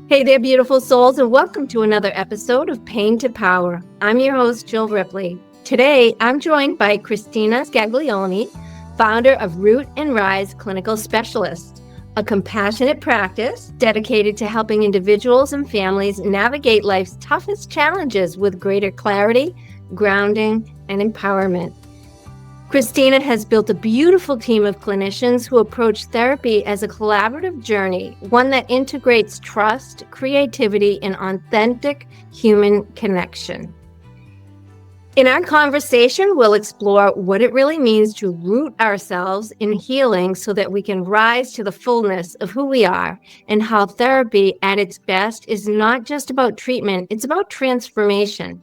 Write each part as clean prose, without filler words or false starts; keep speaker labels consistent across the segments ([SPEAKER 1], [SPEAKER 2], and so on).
[SPEAKER 1] Hey there, beautiful souls, and welcome to another episode of Pain to Power. I'm your host, Jill Ripley. Today, I'm joined by Kristina Scaglione, founder of Root and Rise Clinical Specialist, a compassionate practice dedicated to helping individuals and families navigate life's toughest challenges with greater clarity, grounding, and empowerment. Kristina has built a beautiful team of clinicians who approach therapy as a collaborative journey, one that integrates trust, creativity, and authentic human connection. In our conversation, we'll explore what it really means to root ourselves in healing so that we can rise to the fullness of who we are, and how therapy at its best is not just about treatment, it's about transformation.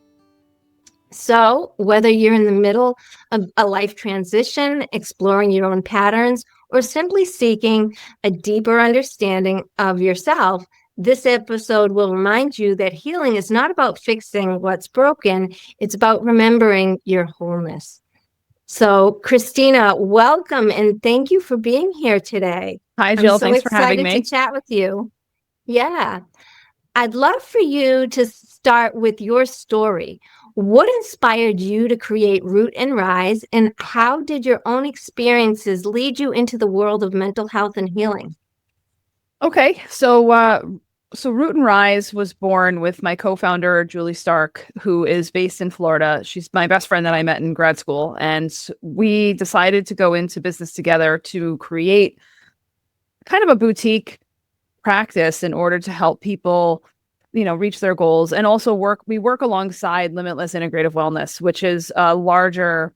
[SPEAKER 1] So whether you're in the middle of a life transition, exploring your own patterns, or simply seeking a deeper understanding of yourself, this episode will remind you that healing is not about fixing what's broken. It's about remembering your wholeness. So, Kristina, welcome and thank you for being here today.
[SPEAKER 2] Hi, Jill. Thanks for having me.
[SPEAKER 1] I'm so excited to chat with you. Yeah. I'd love for you to start with your story. What inspired you to create Root and Rise, and how did your own experiences lead you into the world of mental health and healing?
[SPEAKER 2] Okay, so Root and Rise was born with my co-founder, Julie Stark, who is based in Florida. She's my best friend that I met in grad school, and we decided to go into business together to create kind of a boutique practice in order to help people reach their goals, and also we work alongside Limitless Integrative Wellness, which is a larger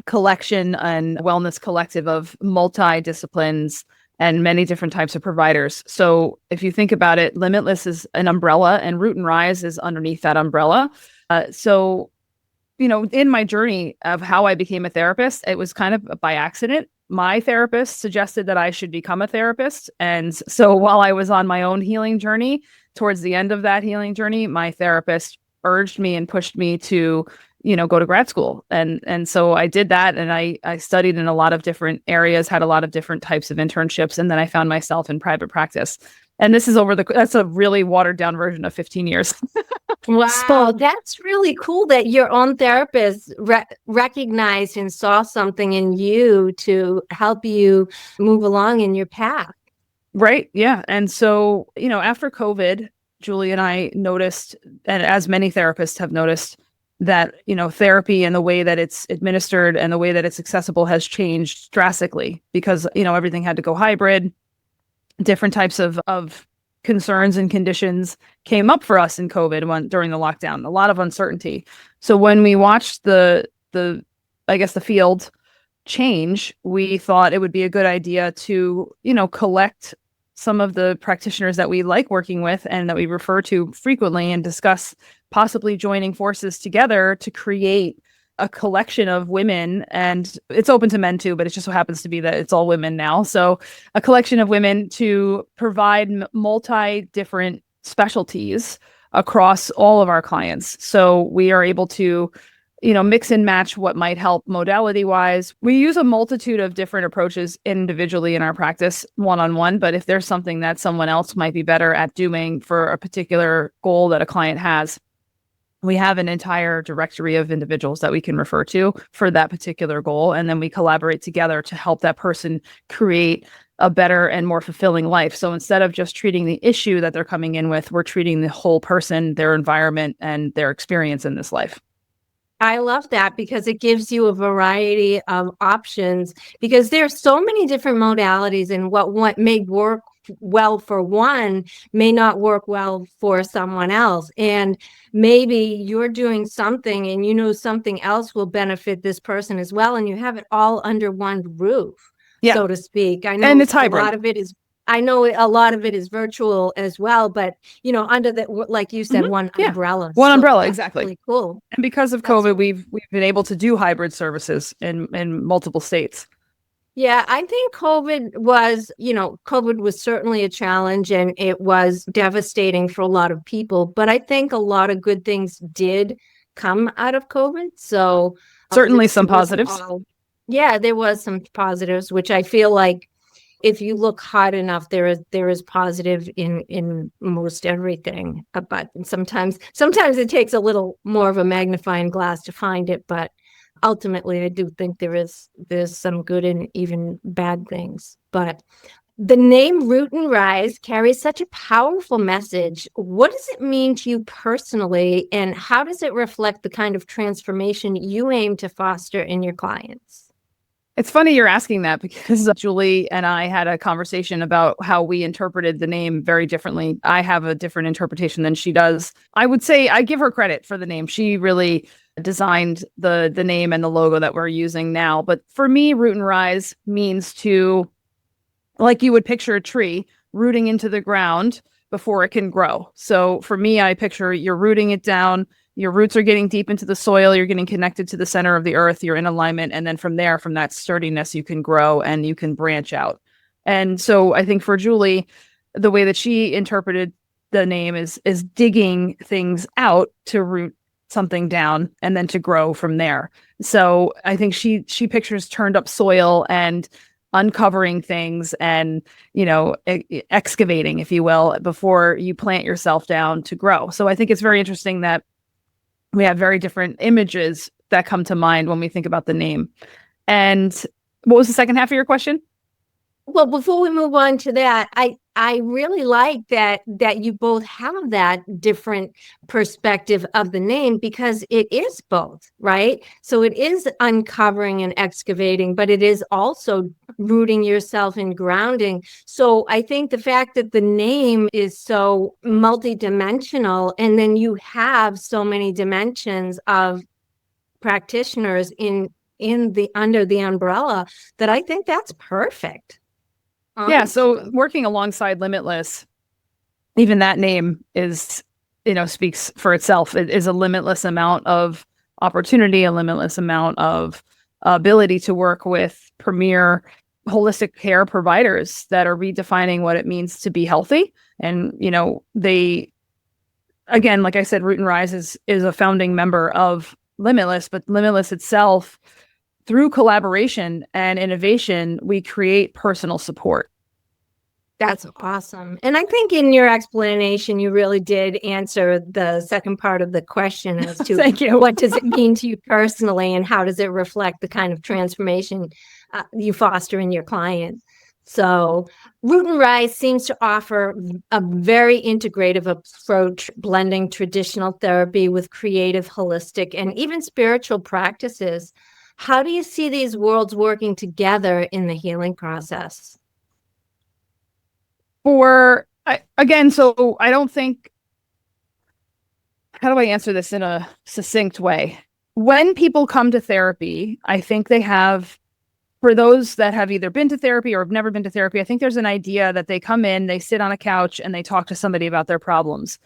[SPEAKER 2] collection and wellness collective of multi-disciplines and many different types of providers. So if you think about it, Limitless is an umbrella and Root and Rise is underneath that umbrella. In my journey of how I became a therapist, it was kind of by accident. My therapist suggested that I should become a therapist. And so while I was on my own healing journey, towards the end of that healing journey, my therapist urged me and pushed me to, go to grad school. And so I did that, and I studied in a lot of different areas, had a lot of different types of internships, and then I found myself in private practice. And this is that's a really watered down version of 15 years.
[SPEAKER 1] Wow, that's really cool that your own therapist recognized and saw something in you to help you move along in your path.
[SPEAKER 2] Right. Yeah. And so, after COVID, Julie and I noticed, and as many therapists have noticed, that, therapy and the way that it's administered and the way that it's accessible has changed drastically because, everything had to go hybrid. Different types of concerns and conditions came up for us in COVID during the lockdown, a lot of uncertainty. So when we watched the field change, we thought it would be a good idea to, collect some of the practitioners that we like working with and that we refer to frequently and discuss possibly joining forces together to create a collection of women, and it's open to men too, but it just so happens to be that it's all women now. So a collection of women to provide multi-different specialties across all of our clients. So we are able to mix and match what might help modality wise. We use a multitude of different approaches individually in our practice one-on-one, but if there's something that someone else might be better at doing for a particular goal that a client has, we have an entire directory of individuals that we can refer to for that particular goal. And then we collaborate together to help that person create a better and more fulfilling life. So instead of just treating the issue that they're coming in with, we're treating the whole person, their environment, and their experience in this life.
[SPEAKER 1] I love that because it gives you a variety of options, because there's so many different modalities, and what may work well for one may not work well for someone else. And maybe you're doing something and something else will benefit this person as well. And you have it all under one roof, so to speak. I know,
[SPEAKER 2] and it's hybrid.
[SPEAKER 1] I know a lot of it is virtual as well, but under the, like you said, one umbrella.
[SPEAKER 2] One umbrella, exactly.
[SPEAKER 1] Really cool.
[SPEAKER 2] And because of COVID, we've been able to do hybrid services in multiple states.
[SPEAKER 1] Yeah, I think COVID was certainly a challenge, and it was devastating for a lot of people, but I think a lot of good things did come out of COVID. So
[SPEAKER 2] certainly some positives.
[SPEAKER 1] There was some positives, which I feel like if you look hard enough, there is positive in most everything. But sometimes it takes a little more of a magnifying glass to find it. But ultimately, I do think there's some good and even bad things. But the name Root and Rise carries such a powerful message. What does it mean to you personally, and how does it reflect the kind of transformation you aim to foster in your clients?
[SPEAKER 2] It's funny you're asking that because Julie and I had a conversation about how we interpreted the name very differently. I have a different interpretation than she does. I would say I give her credit for the name. She really designed the name and the logo that we're using now. But for me, Root and Rise means to, like you would picture a tree rooting into the ground before it can grow. So for me, I picture you're rooting it down. Your roots are getting deep into the soil. You're getting connected to the center of the earth. You're in alignment. And then from there, from that sturdiness, you can grow and you can branch out. And so I think for Julie, the way that she interpreted the name is digging things out to root something down and then to grow from there. So I think she pictures turned up soil and uncovering things and, excavating, if you will, before you plant yourself down to grow. So I think it's very interesting that we have very different images that come to mind when we think about the name. And what was the second half of your question?
[SPEAKER 1] Well, before we move on to that, I really like that you both have that different perspective of the name, because it is both, right? So it is uncovering and excavating, but it is also rooting yourself and grounding. So I think the fact that the name is so multidimensional, and then you have so many dimensions of practitioners in the under the umbrella, that I think that's perfect.
[SPEAKER 2] Yeah. So working alongside Limitless, even that name is, speaks for itself. It is a limitless amount of opportunity, a limitless amount of ability to work with premier holistic care providers that are redefining what it means to be healthy. And, they, again, like I said, Root and Rise is a founding member of Limitless, but Limitless itself, through collaboration and innovation, we create personal support.
[SPEAKER 1] That's awesome. And I think in your explanation, you really did answer the second part of the question as to
[SPEAKER 2] Thank you.
[SPEAKER 1] What does it mean to you personally, and how does it reflect the kind of transformation you foster in your clients? So Root and Rise seems to offer a very integrative approach, blending traditional therapy with creative, holistic, and even spiritual practices. How do you see these worlds working together in the healing process?
[SPEAKER 2] So I don't think, how do I answer this in a succinct way? When people come to therapy, I think they have, for those that have either been to therapy or have never been to therapy, I think there's an idea that they come in, they sit on a couch, and they talk to somebody about their problems.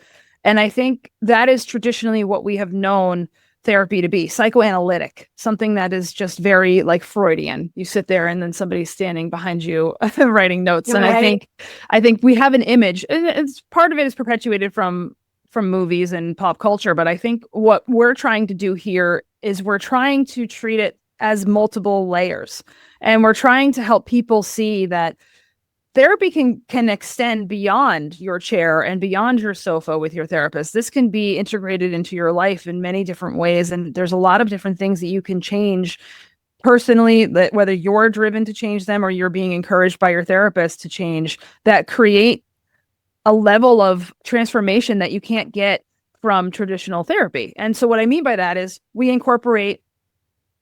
[SPEAKER 2] And I think that is traditionally what we have known therapy to be, psychoanalytic, something that is just very like Freudian. You sit there and then somebody's standing behind you writing notes. And
[SPEAKER 1] Right.
[SPEAKER 2] I think we have an image, and it's part of it is perpetuated from movies and pop culture. But I think what we're trying to do here is we're trying to treat it as multiple layers. And we're trying to help people see that therapy can extend beyond your chair and beyond your sofa with your therapist. This can be integrated into your life in many different ways. And there's a lot of different things that you can change personally, that whether you're driven to change them or you're being encouraged by your therapist to change, that create a level of transformation that you can't get from traditional therapy. And so what I mean by that is we incorporate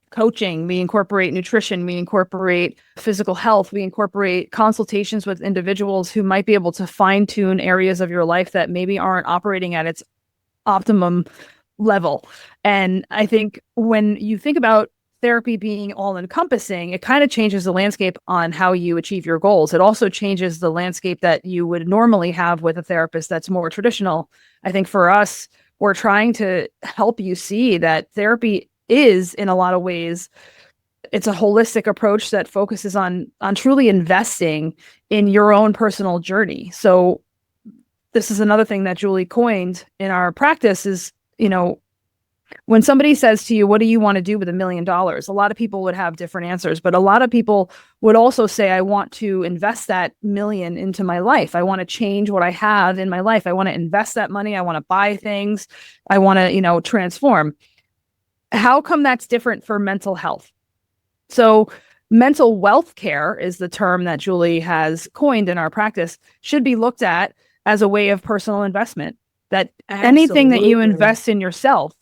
[SPEAKER 2] coaching, we incorporate nutrition, we incorporate physical health, we incorporate consultations with individuals who might be able to fine-tune areas of your life that maybe aren't operating at its optimum level. And I think when you think about therapy being all-encompassing, it kind of changes the landscape on how you achieve your goals. It also changes the landscape that you would normally have with a therapist that's more traditional. I think for us, we're trying to help you see that therapy is, in a lot of ways, it's a holistic approach that focuses on truly investing in your own personal journey. So this is another thing that Julie coined in our practice is, When somebody says to you, what do you want to do with $1 million? A lot of people would have different answers, but a lot of people would also say, I want to invest that million into my life. I want to change what I have in my life. I want to invest that money. I want to buy things. I want to, transform. How come that's different for mental health? So mental wealth care is the term that Julie has coined in our practice, should be looked at as a way of personal investment, that anything that you invest in yourself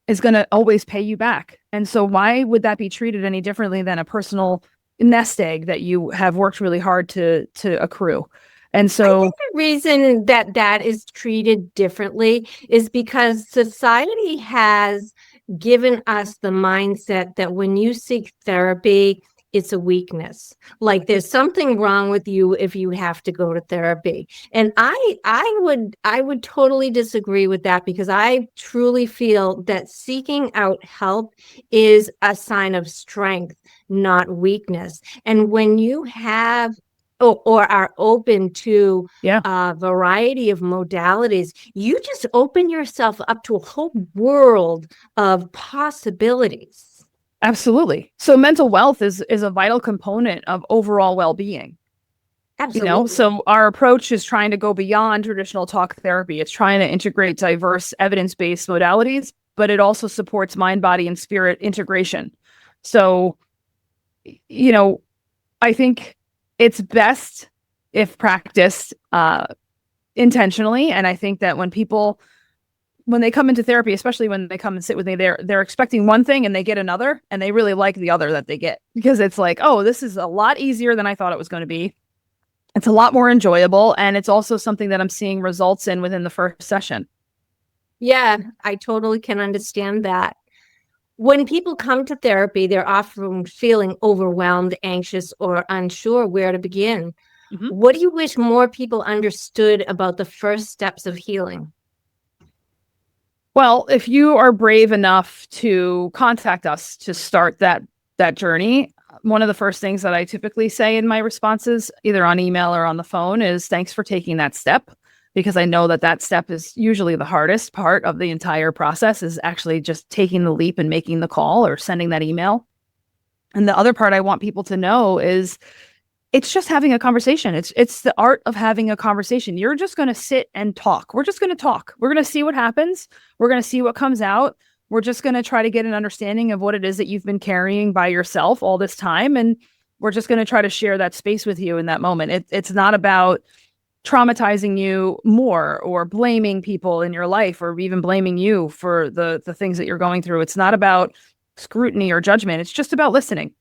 [SPEAKER 2] is going to always pay you back. And so why would that be treated any differently than a personal nest egg that you have worked really hard to accrue? And so
[SPEAKER 1] I think the reason that is treated differently is because society has given us the mindset that when you seek therapy, it's a weakness. Like there's something wrong with you if you have to go to therapy. And I would totally disagree with that, because I truly feel that seeking out help is a sign of strength, not weakness. And when you have or are open to a variety of modalities, you just open yourself up to a whole world of possibilities.
[SPEAKER 2] Absolutely. So mental wealth is a vital component of overall well-being.
[SPEAKER 1] Absolutely.
[SPEAKER 2] So our approach is trying to go beyond traditional talk therapy. It's trying to integrate diverse evidence-based modalities, but it also supports mind, body, and spirit integration. So, I think it's best if practiced intentionally. And I think that when they come into therapy, especially when they come and sit with me, they're expecting one thing and they get another, and they really like the other that they get, because it's like, oh, this is a lot easier than I thought it was going to be. It's a lot more enjoyable. And it's also something that I'm seeing results in within the first session.
[SPEAKER 1] Yeah, I totally can understand that. When people come to therapy, they're often feeling overwhelmed, anxious, or unsure where to begin. Mm-hmm. What do you wish more people understood about the first steps of healing?
[SPEAKER 2] Well, if you are brave enough to contact us to start that journey, one of the first things that I typically say in my responses, either on email or on the phone, is thanks for taking that step, because I know that step is usually the hardest part of the entire process, is actually just taking the leap and making the call or sending that email. And the other part I want people to know is it's just having a conversation. It's the art of having a conversation. You're just going to sit and talk. We're just going to talk. We're going to see what happens. We're going to see what comes out. We're just going to try to get an understanding of what it is that you've been carrying by yourself all this time. And we're just going to try to share that space with you in that moment. It's not about traumatizing you more or blaming people in your life or even blaming you for the things that you're going through. It's not about scrutiny or judgment. It's just about listening.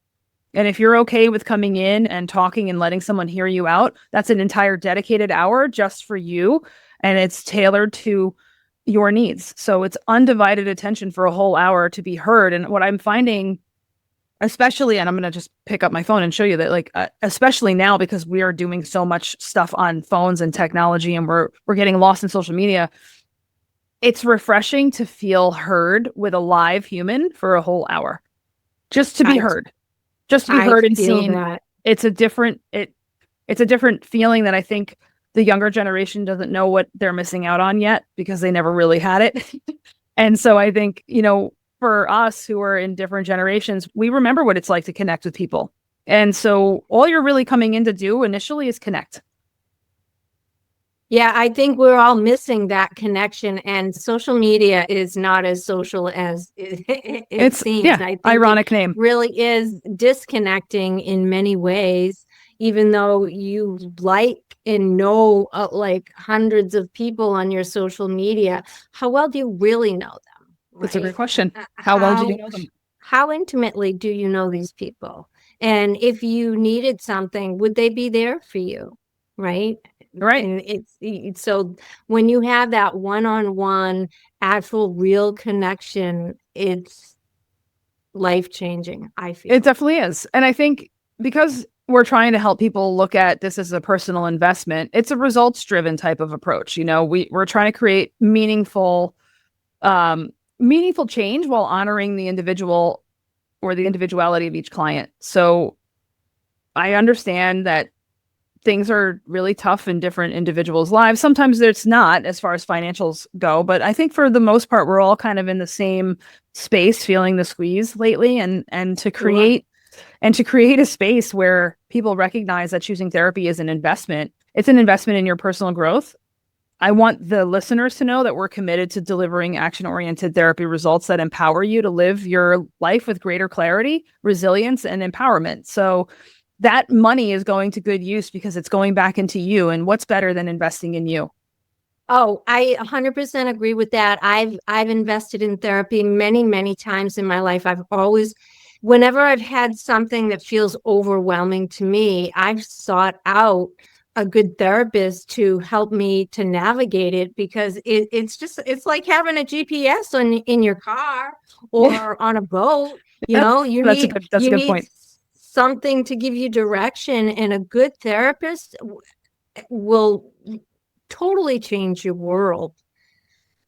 [SPEAKER 2] And if you're okay with coming in and talking and letting someone hear you out, that's an entire dedicated hour just for you. And it's tailored to your needs. So it's undivided attention for a whole hour to be heard. And what I'm finding, especially, and I'm going to just pick up my phone and show you that, especially now, because we are doing so much stuff on phones and technology, and we're getting lost in social media. It's refreshing to feel heard with a live human for a whole hour, just to be heard. Just to be heard and seen. That. It's a different feeling that I think the younger generation doesn't know what they're missing out on yet, because they never really had it. And so I think, for us who are in different generations, we remember what it's like to connect with people. And so all you're really coming in to do initially is connect.
[SPEAKER 1] Yeah, I think we're all missing that connection, and social media is not as social as it seems.
[SPEAKER 2] Yeah, I think ironic name.
[SPEAKER 1] Really is disconnecting in many ways, even though you like and know like hundreds of people on your social media. How well do you really know them?
[SPEAKER 2] Right? That's a great question. How well do you know them?
[SPEAKER 1] How intimately do you know these people? And if you needed something, would they be there for you? Right. And it's so when you have that one-on-one actual real connection, it's life-changing, I feel.
[SPEAKER 2] It definitely is. And I think because we're trying to help people look at this as a personal investment, it's a results-driven type of approach. We're trying to create meaningful change while honoring the individual or the individuality of each client. So I understand that things are really tough in different individuals' lives. Sometimes it's not as far as financials go, but I think for the most part, we're all kind of in the same space, feeling the squeeze lately, and to create a space where people recognize that choosing therapy is an investment. It's an investment in your personal growth. I want the listeners to know that we're committed to delivering action-oriented therapy results that empower you to live your life with greater clarity, resilience, and empowerment. So that money is going to good use because it's going back into you. And what's better than investing in you?
[SPEAKER 1] Oh, I 100% agree with that. I've invested in therapy many, many times in my life. Whenever I've had something that feels overwhelming to me, I've sought out a good therapist to help me to navigate it, because it's like having a GPS in your car or on a boat.
[SPEAKER 2] That's a good point.
[SPEAKER 1] Something to give you direction, and a good therapist will totally change your world.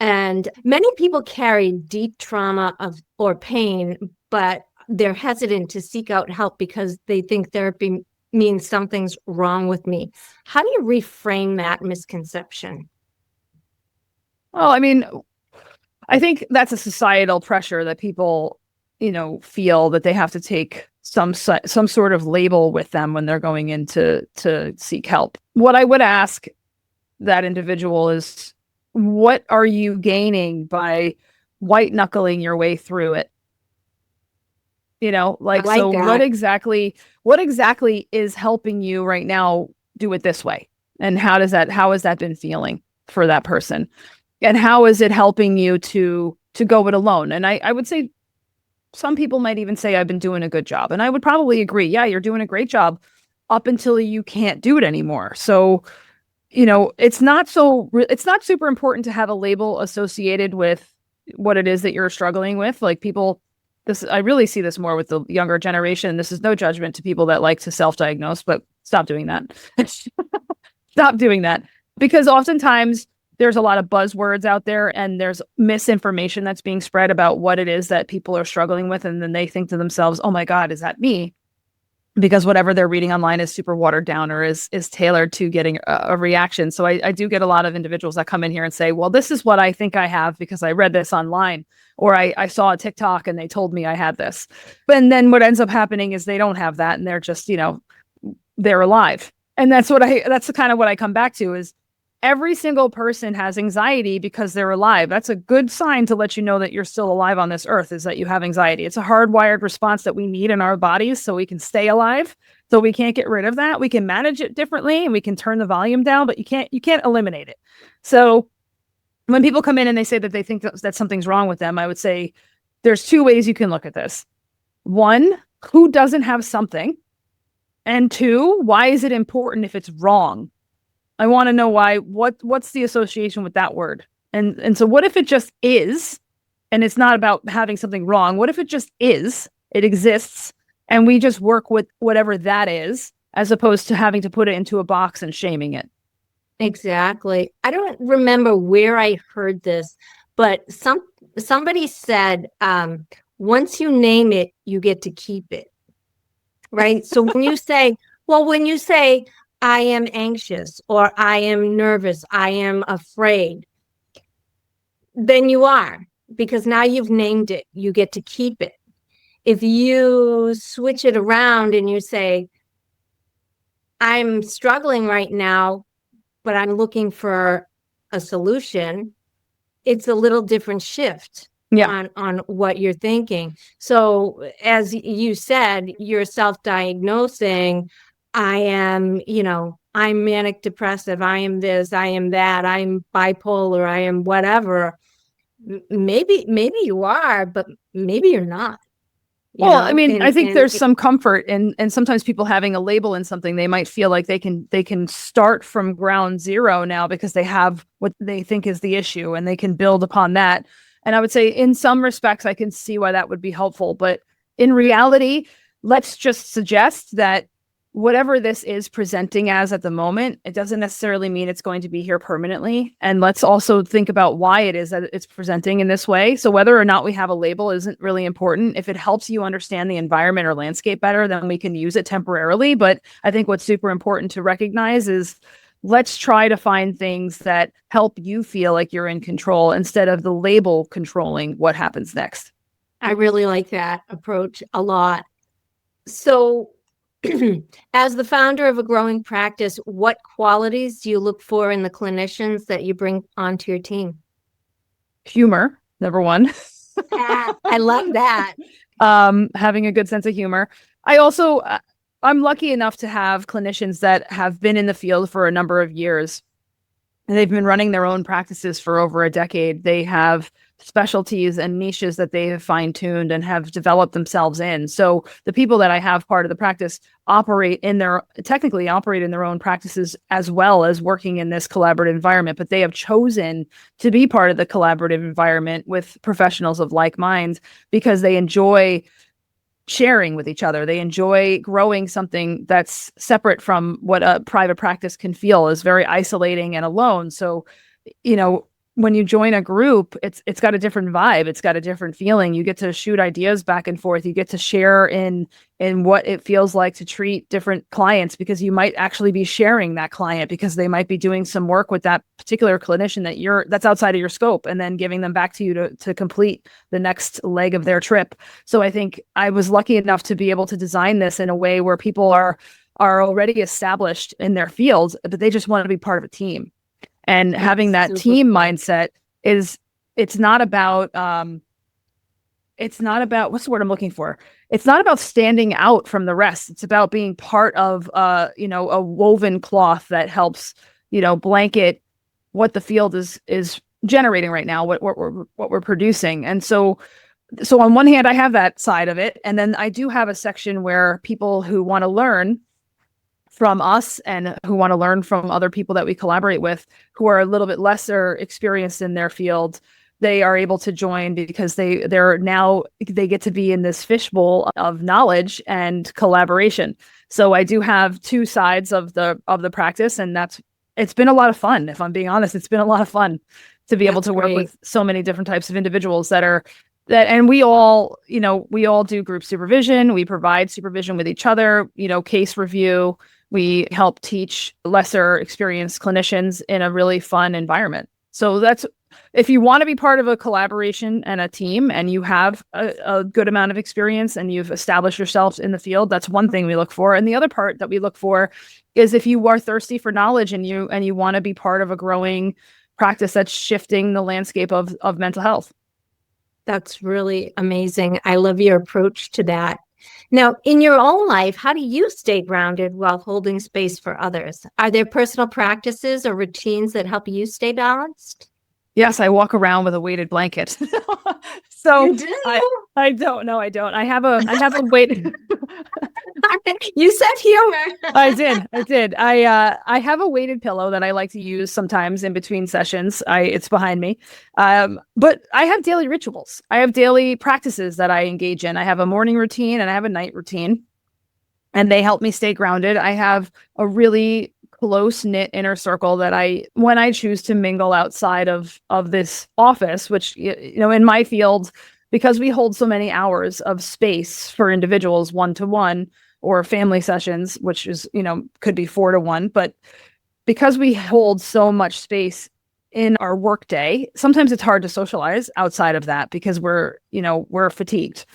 [SPEAKER 1] And many people carry deep trauma or pain, but they're hesitant to seek out help because they think therapy means something's wrong with me. How do you reframe that misconception?
[SPEAKER 2] Well, I mean, I think that's a societal pressure that people, feel that they have to take some sort of label with them when they're going in to seek help. What I would ask that individual is, what are you gaining by white knuckling your way through it? What exactly is helping you right now do it this way? And how has that been feeling for that person? And how is it helping you to go it alone? And I would say some people might even say, I've been doing a good job. And I would probably agree. Yeah, you're doing a great job up until you can't do it anymore. So, it's not super important to have a label associated with what it is that you're struggling with. Like I really see this more with the younger generation. This is no judgment to people that like to self-diagnose, but stop doing that. Stop doing that. Because oftentimes there's a lot of buzzwords out there, and there's misinformation that's being spread about what it is that people are struggling with. And then they think to themselves, oh my God, is that me? Because whatever they're reading online is super watered down or is tailored to getting a reaction. So I do get a lot of individuals that come in here and say, well, this is what I think I have because I read this online, or I saw a TikTok and they told me I had this. And then what ends up happening is they don't have that, and they're just, they're alive. And that's kind of what I come back to is, every single person has anxiety because they're alive. That's a good sign to let you know that you're still alive on this earth, is that you have anxiety. It's a hardwired response that we need in our bodies so we can stay alive. So we can't get rid of that. We can manage it differently and we can turn the volume down, but you can't eliminate it. So when people come in and they say that they think that something's wrong with them, I would say there's two ways you can look at this. One, who doesn't have something? And two, why is it important if it's wrong? I want to know why. What's the association with that word? And so what if it just is, and it's not about having something wrong? What if it just is, it exists, and we just work with whatever that is, as opposed to having to put it into a box and shaming it?
[SPEAKER 1] Exactly. I don't remember where I heard this, but somebody said, once you name it, you get to keep it. Right? So when you say, I am anxious, or I am nervous, I am afraid, then you are, because now you've named it, you get to keep it. If you switch it around and you say, I'm struggling right now, but I'm looking for a solution, it's a little different shift on what you're thinking. So as you said, you're self-diagnosing, I am, I'm manic depressive, I am this, I am that, I'm bipolar, I am whatever. Maybe you are, but maybe you're not.
[SPEAKER 2] I mean, I think there's some comfort in, and sometimes people having a label in something, they might feel like they can start from ground zero now because they have what they think is the issue, and they can build upon that. And I would say in some respects, I can see why that would be helpful. But in reality, let's just suggest that whatever this is presenting as at the moment, it doesn't necessarily mean it's going to be here permanently. And let's also think about why it is that it's presenting in this way. So whether or not we have a label isn't really important. If it helps you understand the environment or landscape better, then we can use it temporarily. But I think what's super important to recognize is let's try to find things that help you feel like you're in control instead of the label controlling what happens next.
[SPEAKER 1] I really like that approach a lot. So, as the founder of a growing practice, what qualities do you look for in the clinicians that you bring onto your team?
[SPEAKER 2] Humor, number one.
[SPEAKER 1] I love that.
[SPEAKER 2] Having a good sense of humor. I'm lucky enough to have clinicians that have been in the field for a number of years. And they've been running their own practices for over a decade. They have specialties and niches that they have fine-tuned and have developed themselves in. So the people that I have part of the practice technically operate in their own practices as well as working in this collaborative environment, but they have chosen to be part of the collaborative environment with professionals of like minds because they enjoy sharing with each other. They enjoy growing something that's separate from what a private practice can feel is very isolating and alone. So, when you join a group, it's got a different vibe. It's got a different feeling. You get to shoot ideas back and forth. You get to share in what it feels like to treat different clients because you might actually be sharing that client because they might be doing some work with that particular clinician that's outside of your scope and then giving them back to you to complete the next leg of their trip. So I think I was lucky enough to be able to design this in a way where people are already established in their fields, but they just want to be part of a team. And having that team mindset it's not about what's the word I'm looking for? It's not about standing out from the rest. It's about being part of a woven cloth that helps, blanket what the field is generating right now, what we're producing. And so on one hand, I have that side of it. And then I do have a section where people who want to learn from us and who want to learn from other people that we collaborate with who are a little bit lesser experienced in their field, they are able to join because they get to be in this fishbowl of knowledge and collaboration. So I do have two sides of the practice, and it's been a lot of fun. If I'm being honest, it's been a lot of fun to be able to work with so many different types of individuals and we all do group supervision. We provide supervision with each other, case review. We help teach lesser experienced clinicians in a really fun environment. So if you want to be part of a collaboration and a team and you have a good amount of experience and you've established yourself in the field, that's one thing we look for. And the other part that we look for is if you are thirsty for knowledge and you want to be part of a growing practice that's shifting the landscape of mental health.
[SPEAKER 1] That's really amazing. I love your approach to that. Now, in your own life, how do you stay grounded while holding space for others? Are there personal practices or routines that help you stay balanced?
[SPEAKER 2] Yes, I walk around with a weighted blanket. So
[SPEAKER 1] you do?
[SPEAKER 2] I don't. No, I don't. I have a weighted.
[SPEAKER 1] You said humor.
[SPEAKER 2] I did. I have a weighted pillow that I like to use sometimes in between sessions. It's behind me. But I have daily rituals. I have daily practices that I engage in. I have a morning routine and I have a night routine, and they help me stay grounded. I have a really close-knit inner circle that when I choose to mingle outside of this office, which, in my field, because we hold so many hours of space for individuals one-to-one or family sessions, which is, could be 4-to-1, but because we hold so much space in our workday, sometimes it's hard to socialize outside of that because we're fatigued.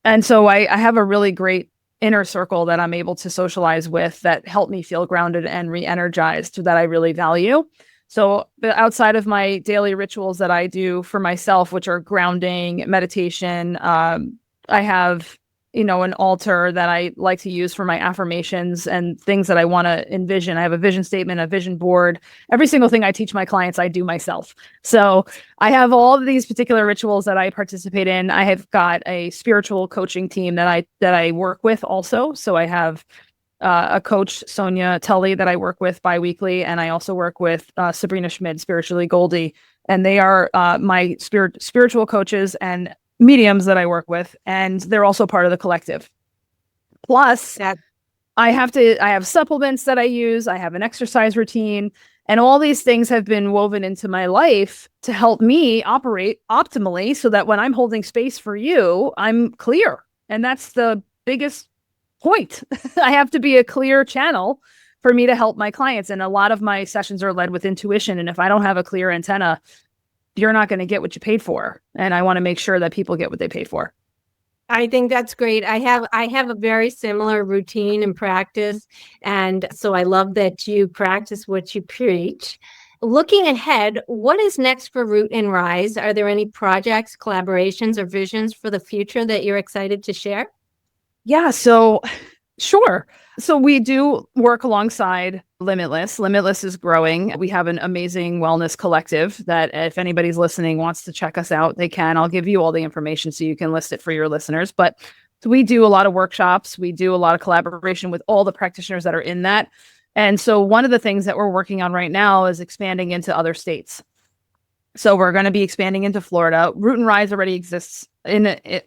[SPEAKER 2] And so I have a really great inner circle that I'm able to socialize with that help me feel grounded and re-energized that I really value. So outside of my daily rituals that I do for myself, which are grounding, meditation, I have, an altar that I like to use for my affirmations and things that I want to envision. I have a vision statement, a vision board. Every single thing I teach my clients, I do myself. So I have all of these particular rituals that I participate in. I have got a spiritual coaching team that I work with also. So I have a coach, Sonia Tully, that I work with biweekly, and I also work with Sabrina Schmid, Spiritually Goldie, and they are my spiritual coaches and mediums that I work with, and they're also part of the collective. Plus, I have supplements that I use. I have an exercise routine, and all these things have been woven into my life to help me operate optimally so that when I'm holding space for you, I'm clear. And that's the biggest point. I have to be a clear channel for me to help my clients. And a lot of my sessions are led with intuition. And if I don't have a clear antenna, you're not going to get what you paid for. And I want to make sure that people get what they paid for.
[SPEAKER 1] I think that's great. I have a very similar routine and practice. And so I love that you practice what you preach. Looking ahead, what is next for Root and Rise? Are there any projects, collaborations, or visions for the future that you're excited to share?
[SPEAKER 2] Yeah, so sure. So we do work alongside Limitless. Limitless is growing. We have an amazing wellness collective that if anybody's listening wants to check us out, they can. I'll give you all the information so you can list it for your listeners. But we do a lot of workshops. We do a lot of collaboration with all the practitioners that are in that. And so one of the things that we're working on right now is expanding into other states. So we're going to be expanding into Florida. Root and Rise already exists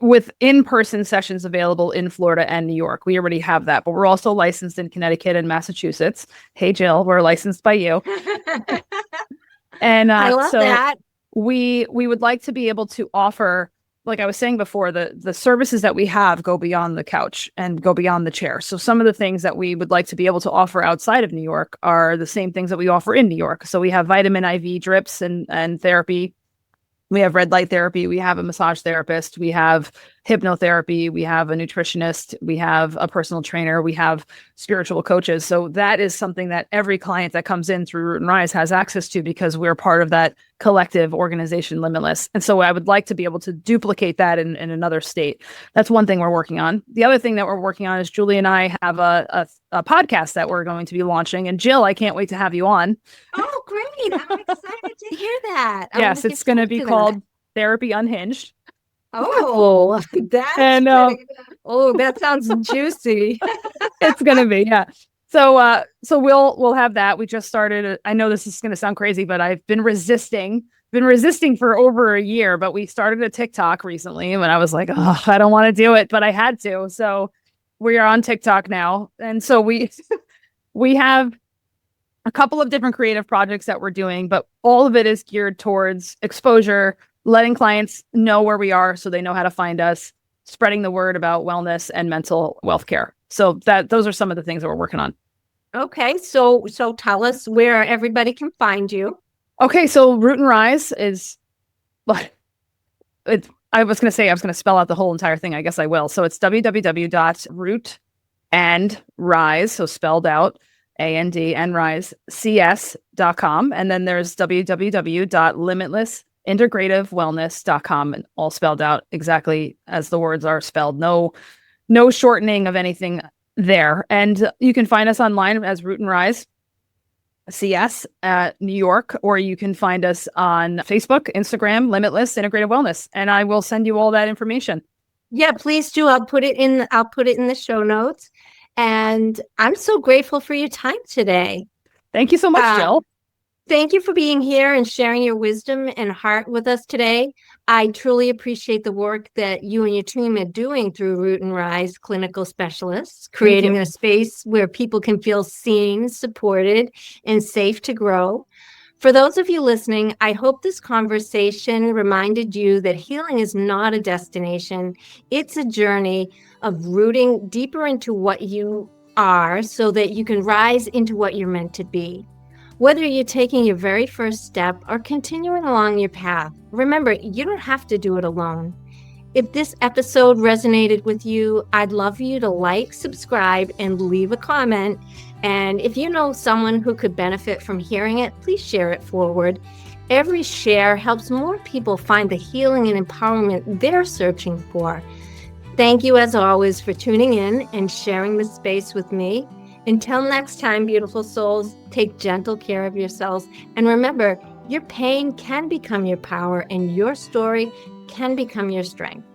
[SPEAKER 2] with in-person sessions available in Florida and New York. We already have that, but we're also licensed in Connecticut and Massachusetts. Hey, Jill, we're licensed by you. And
[SPEAKER 1] I love that.
[SPEAKER 2] We would like to be able to offer, like I was saying before, the services that we have go beyond the couch and go beyond the chair. So some of the things that we would like to be able to offer outside of New York are the same things that we offer in New York. So we have vitamin IV drips and therapy. We have red light therapy. We have a massage therapist. We have hypnotherapy. We have a nutritionist. We have a personal trainer. We have spiritual coaches. So that is something that every client that comes in through Root and Rise has access to because we're part of that collective organization, Limitless. And so I would like to be able to duplicate that in another state. That's one thing we're working on. The other thing that we're working on is Julie and I have a podcast that we're going to be launching. And Jill, I can't wait to have you on.
[SPEAKER 1] Oh, great. I'm excited to hear that.
[SPEAKER 2] Yes, it's going to be called Therapy Unhinged.
[SPEAKER 1] Oh, that sounds juicy.
[SPEAKER 2] It's going to be, yeah. So we'll have that. We just started. I know this is going to sound crazy, but I've been resisting for over a year, but we started a TikTok recently when I was like, oh, I don't want to do it, but I had to. So we are on TikTok now. And so we have a couple of different creative projects that we're doing, but all of it is geared towards exposure, letting clients know where we are so they know how to find us, spreading the word about wellness and mental wealth care. So those are some of the things that we're working on.
[SPEAKER 1] Okay. So tell us where everybody can find you.
[SPEAKER 2] Okay. So Root and Rise is I was going to spell out the whole entire thing. I guess I will. So it's www.rootandrise, so spelled out AND and rise CS.com. And then there's www.limitlessintegrativewellness.com, and all spelled out exactly as the words are spelled. No shortening of anything there. And you can find us online as Root and Rise CS at New York, or you can find us on Facebook, Instagram, Limitless Integrative Wellness, and I will send you all that information.
[SPEAKER 1] Yeah, please do. I'll put it in the show notes. And I'm so grateful for your time today.
[SPEAKER 2] Thank you so much, Jill.
[SPEAKER 1] Thank you for being here and sharing your wisdom and heart with us today. I truly appreciate the work that you and your team are doing through Root and Rise Clinical Specialists, creating a space where people can feel seen, supported, and safe to grow. For those of you listening, I hope this conversation reminded you that healing is not a destination. It's a journey of rooting deeper into what you are so that you can rise into what you're meant to be. Whether you're taking your very first step or continuing along your path, remember, you don't have to do it alone. If this episode resonated with you, I'd love you to like, subscribe, and leave a comment. And if you know someone who could benefit from hearing it, please share it forward. Every share helps more people find the healing and empowerment they're searching for. Thank you, as always, for tuning in and sharing this space with me. Until next time, beautiful souls, take gentle care of yourselves. And remember, your pain can become your power and your story can become your strength.